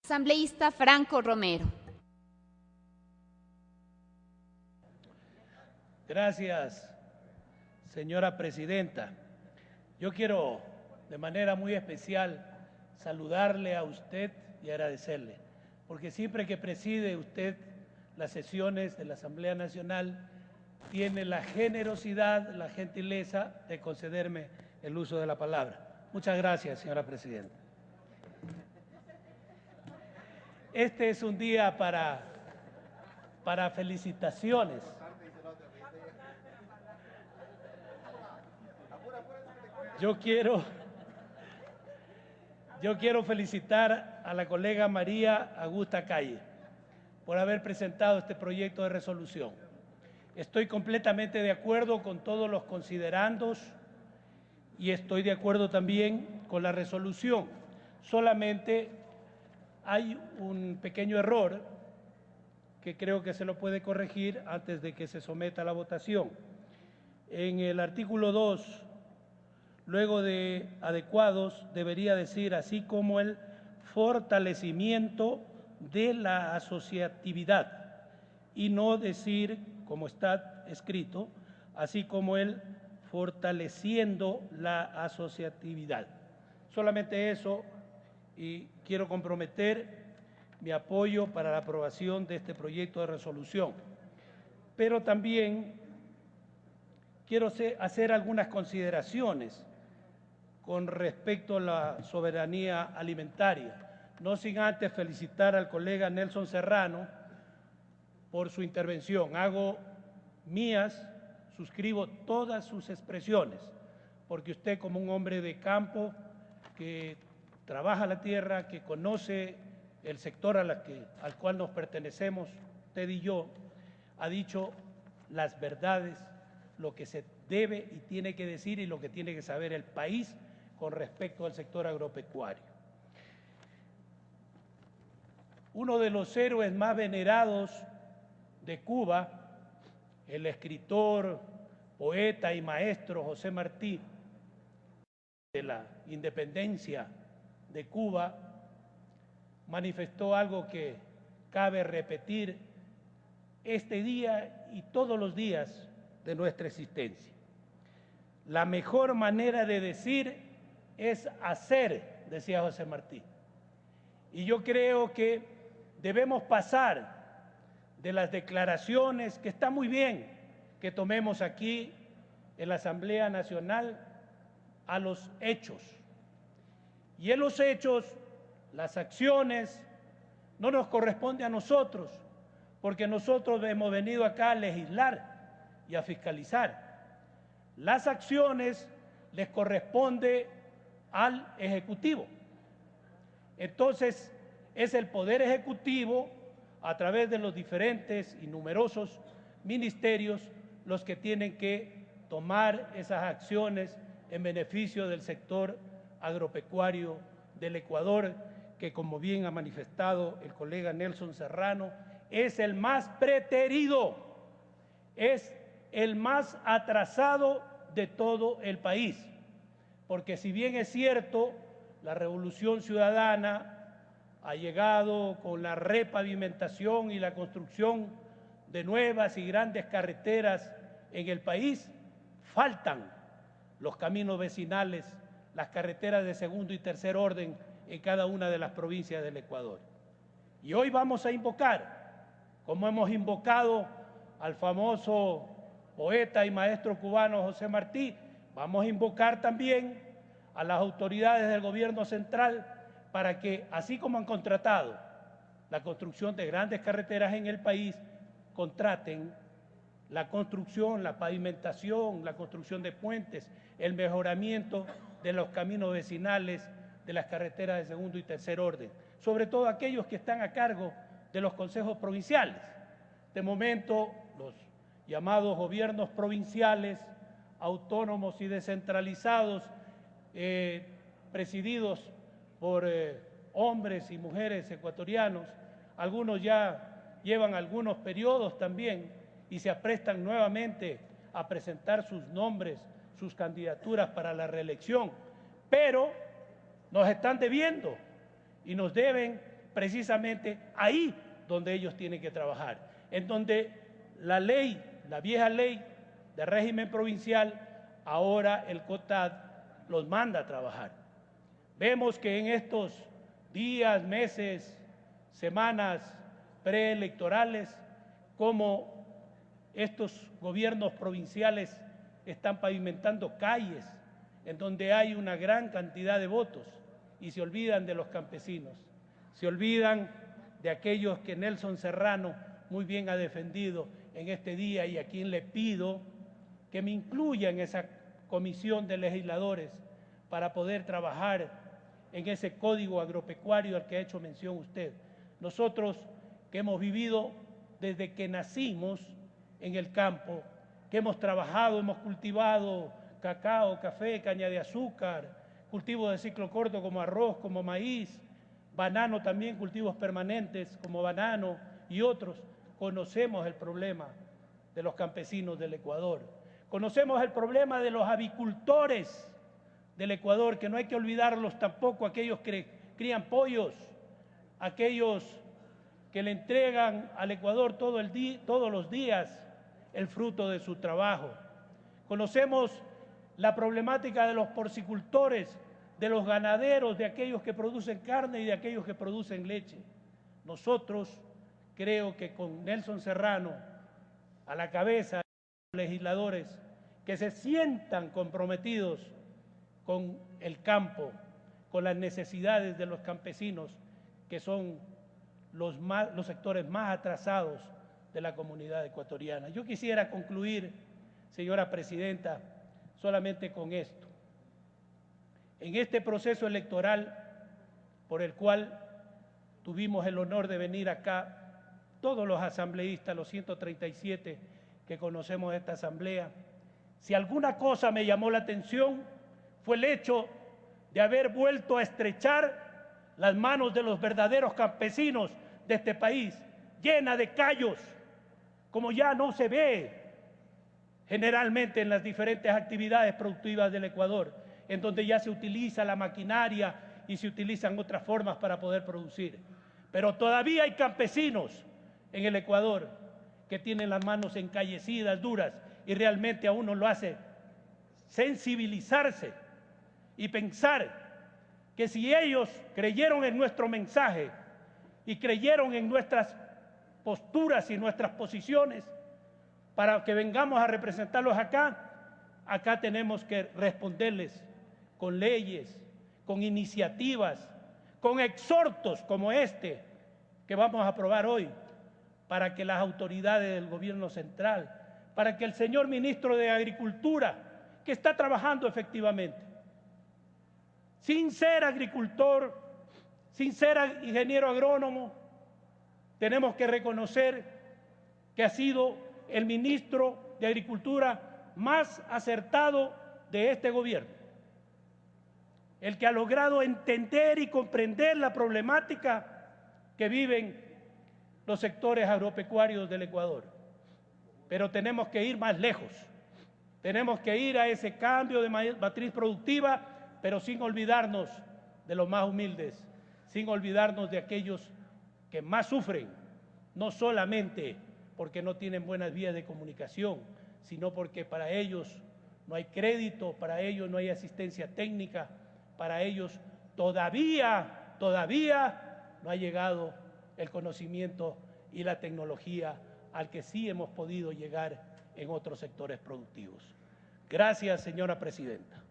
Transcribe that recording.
Asambleísta Franco Romero. Gracias, señora presidenta. Yo quiero de manera muy especial saludarle a usted y agradecerle, porque siempre que preside usted las sesiones de la Asamblea Nacional, tiene la generosidad, la gentileza de concederme el uso de la palabra. Muchas gracias, señora presidenta. Este es un día para felicitaciones. Yo quiero felicitar a la colega María Augusta Calle por haber presentado este proyecto de resolución. Estoy completamente de acuerdo con todos los considerandos y estoy de acuerdo también con la resolución. Solamente hay un pequeño error que creo que se lo puede corregir antes de que se someta a la votación. En el artículo 2, luego de adecuados, debería decir así como el fortalecimiento de la asociatividad y no decir, como está escrito, así como el fortaleciendo la asociatividad. Solamente eso, y quiero comprometer mi apoyo para la aprobación de este proyecto de resolución. Pero también quiero hacer algunas consideraciones con respecto a la soberanía alimentaria, no sin antes felicitar al colega Nelson Serrano por su intervención. Hago mías, suscribo todas sus expresiones, porque usted como un hombre de campo que trabaja la tierra, que conoce el sector al cual nos pertenecemos, usted y yo, ha dicho las verdades, lo que se debe y tiene que decir y lo que tiene que saber el país con respecto al sector agropecuario. Uno de los héroes más venerados de Cuba, el escritor, poeta y maestro José Martí, de la independencia de Cuba, manifestó algo que cabe repetir este día y todos los días de nuestra existencia. La mejor manera de decir es hacer, decía José Martí. Y yo creo que debemos pasar de las declaraciones, que está muy bien que tomemos aquí en la Asamblea Nacional, a los hechos. Y en los hechos, las acciones, no nos corresponde a nosotros, porque nosotros hemos venido acá a legislar y a fiscalizar. Las acciones les corresponde al Ejecutivo. Entonces, es el Poder Ejecutivo, a través de los diferentes y numerosos ministerios, los que tienen que tomar esas acciones en beneficio del sector agropecuario del Ecuador, que como bien ha manifestado el colega Nelson Serrano, es el más preterido, es el más atrasado de todo el país. Porque si bien es cierto, la Revolución Ciudadana ha llegado con la repavimentación y la construcción de nuevas y grandes carreteras en el país, faltan los caminos vecinales, las carreteras de segundo y tercer orden en cada una de las provincias del Ecuador. Y hoy vamos a invocar, como hemos invocado al famoso poeta y maestro cubano José Martí, vamos a invocar también a las autoridades del gobierno central para que, así como han contratado la construcción de grandes carreteras en el país, contraten la construcción, la pavimentación, la construcción de puentes, el mejoramiento de los caminos vecinales, de las carreteras de segundo y tercer orden, sobre todo aquellos que están a cargo de los consejos provinciales. De momento, los llamados gobiernos provinciales, autónomos y descentralizados, presididos por hombres y mujeres ecuatorianos, algunos ya llevan algunos periodos también y se aprestan nuevamente a presentar sus nombres, sus candidaturas para la reelección, pero nos están debiendo y nos deben precisamente ahí donde ellos tienen que trabajar, en donde la ley, la vieja ley de régimen provincial, ahora el COTAD los manda a trabajar. Vemos que en estos días, meses, semanas preelectorales, como estos gobiernos provinciales están pavimentando calles en donde hay una gran cantidad de votos y se olvidan de los campesinos, se olvidan de aquellos que Nelson Serrano muy bien ha defendido en este día, y a quien le pido que me incluya en esa comisión de legisladores para poder trabajar en ese código agropecuario al que ha hecho mención usted. Nosotros que hemos vivido desde que nacimos en el campo, que hemos trabajado, hemos cultivado cacao, café, caña de azúcar, cultivos de ciclo corto como arroz, como maíz, banano también, cultivos permanentes como banano y otros, conocemos el problema de los campesinos del Ecuador. Conocemos el problema de los avicultores del Ecuador, que no hay que olvidarlos tampoco, aquellos que crían pollos, aquellos que le entregan al Ecuador todos los días el fruto de su trabajo. Conocemos la problemática de los porcicultores, de los ganaderos, de aquellos que producen carne y de aquellos que producen leche. Nosotros creo que con Nelson Serrano a la cabeza, legisladores que se sientan comprometidos con el campo, con las necesidades de los campesinos, que son los sectores más atrasados de la comunidad ecuatoriana. Yo quisiera concluir, señora presidenta, solamente con esto. En este proceso electoral por el cual tuvimos el honor de venir acá, todos los asambleístas, los 137 que conocemos esta asamblea, si alguna cosa me llamó la atención fue el hecho de haber vuelto a estrechar las manos de los verdaderos campesinos de este país, llena de callos, como ya no se ve generalmente en las diferentes actividades productivas del Ecuador, en donde ya se utiliza la maquinaria y se utilizan otras formas para poder producir. Pero todavía hay campesinos en el Ecuador que tienen las manos encallecidas, duras, y realmente a uno lo hace sensibilizarse y pensar que si ellos creyeron en nuestro mensaje y creyeron en nuestras posturas y nuestras posiciones para que vengamos a representarlos acá tenemos que responderles con leyes, con iniciativas, con exhortos como este que vamos a aprobar hoy, para que las autoridades del gobierno central, para que el señor ministro de Agricultura, que está trabajando efectivamente, sin ser agricultor, sin ser ingeniero agrónomo, tenemos que reconocer que ha sido el ministro de Agricultura más acertado de este gobierno, el que ha logrado entender y comprender la problemática que viven los sectores agropecuarios del Ecuador. Pero tenemos que ir más lejos, tenemos que ir a ese cambio de matriz productiva, pero sin olvidarnos de los más humildes, sin olvidarnos de aquellos que más sufren, no solamente porque no tienen buenas vías de comunicación, sino porque para ellos no hay crédito, para ellos no hay asistencia técnica, para ellos todavía no ha llegado el conocimiento y la tecnología al que sí hemos podido llegar en otros sectores productivos. Gracias, señora presidenta.